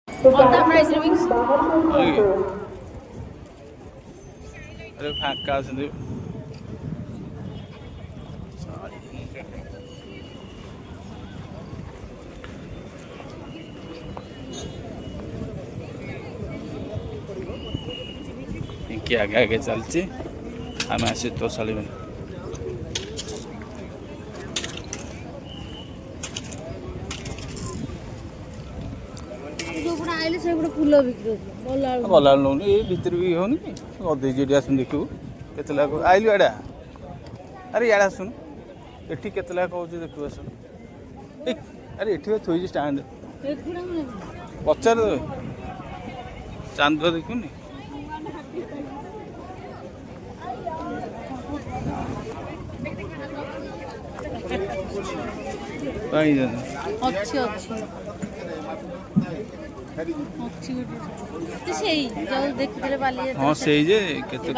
ଅଧା ପ୍ରାଇସ୍ରେ ବିକୁଛୁ। अरे फाँका अछंती इनके आगे आगे चलती आम आसी तोशाली में फूल बिक्री भला नौनी ये भितर भी होनी गदेजी आस देखू के आइलु एडा अरे यार आसुन एठी केते लाख कहू देखू आस अरे एठी थोई स्टैंड पचार चांद देखुनी अच्छी अच्छी हाँ से केते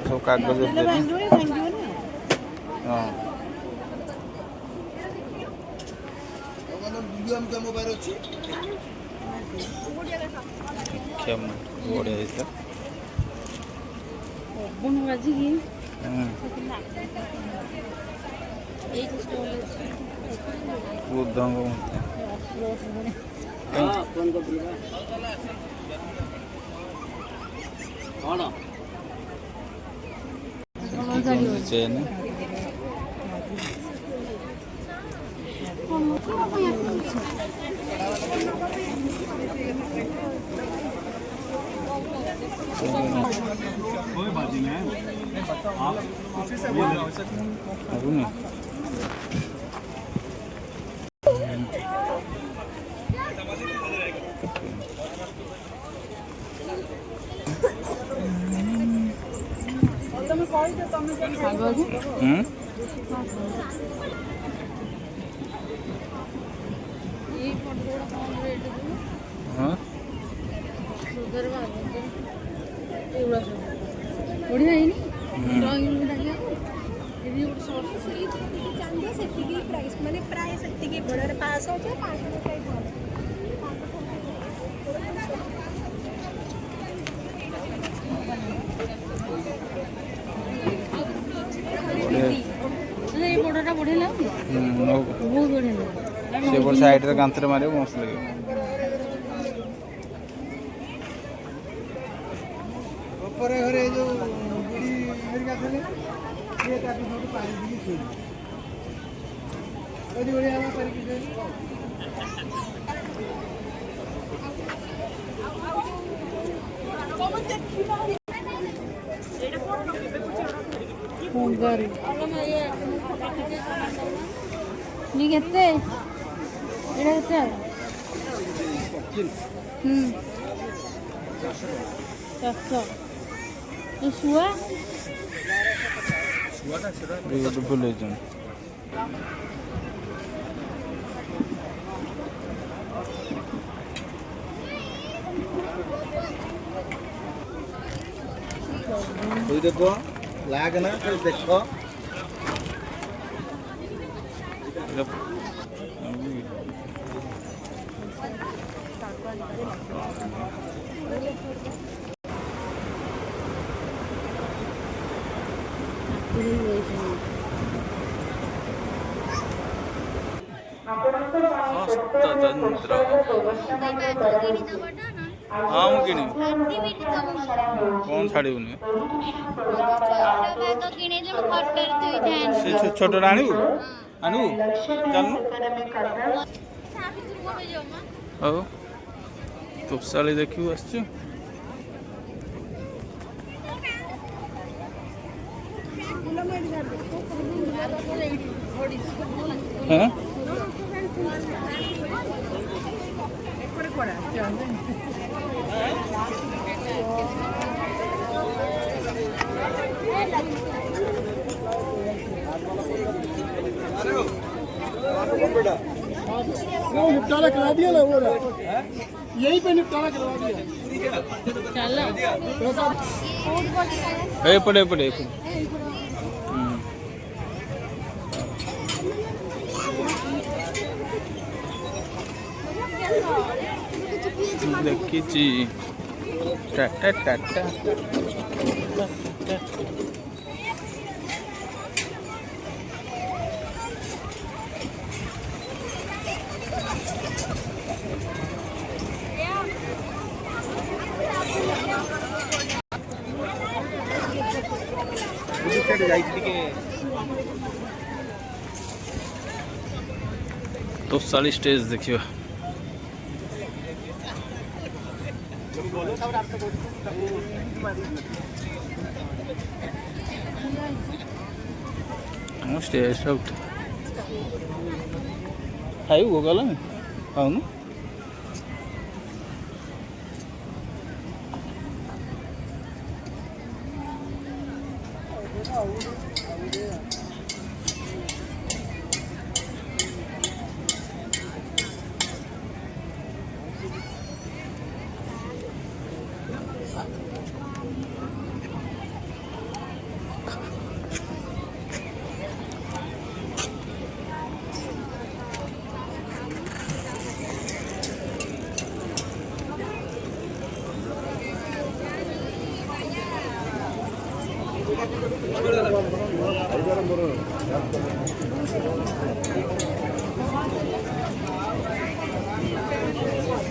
सब कागज हाँ बढ़िया चेन बढ़िया प्राइस माने प्राइस बड़े 500 से साइड रे कांतरे मारे मस्त लगे ऊपर घरे जो गुड़ी अमेरिका थे ये ताकि थोड़ी पानी दी थी बड़ी बड़ी आवा पर की मुंगरी नी केते एडा केते अच्छा ये शुआ ब्यूटीफुल है जन कोई देखो लाग ना कोई देखो हस्ततंत्र हाँ मु किणी कौन छाड़ी छोट आनू आनू चलू तोशाली देखू आस वो निपटारा करा दिया ना वो यही पे निपटारा करवा दिया चलो पड़े पड़े देखी टाटा टाटा तो सारी स्टेज देखियो स्टेज आउट खाई वो गला में खाऊं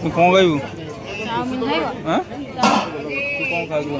तू कौन खाइबू चाउमिन खाइबो हाँ तू कौन खाइबू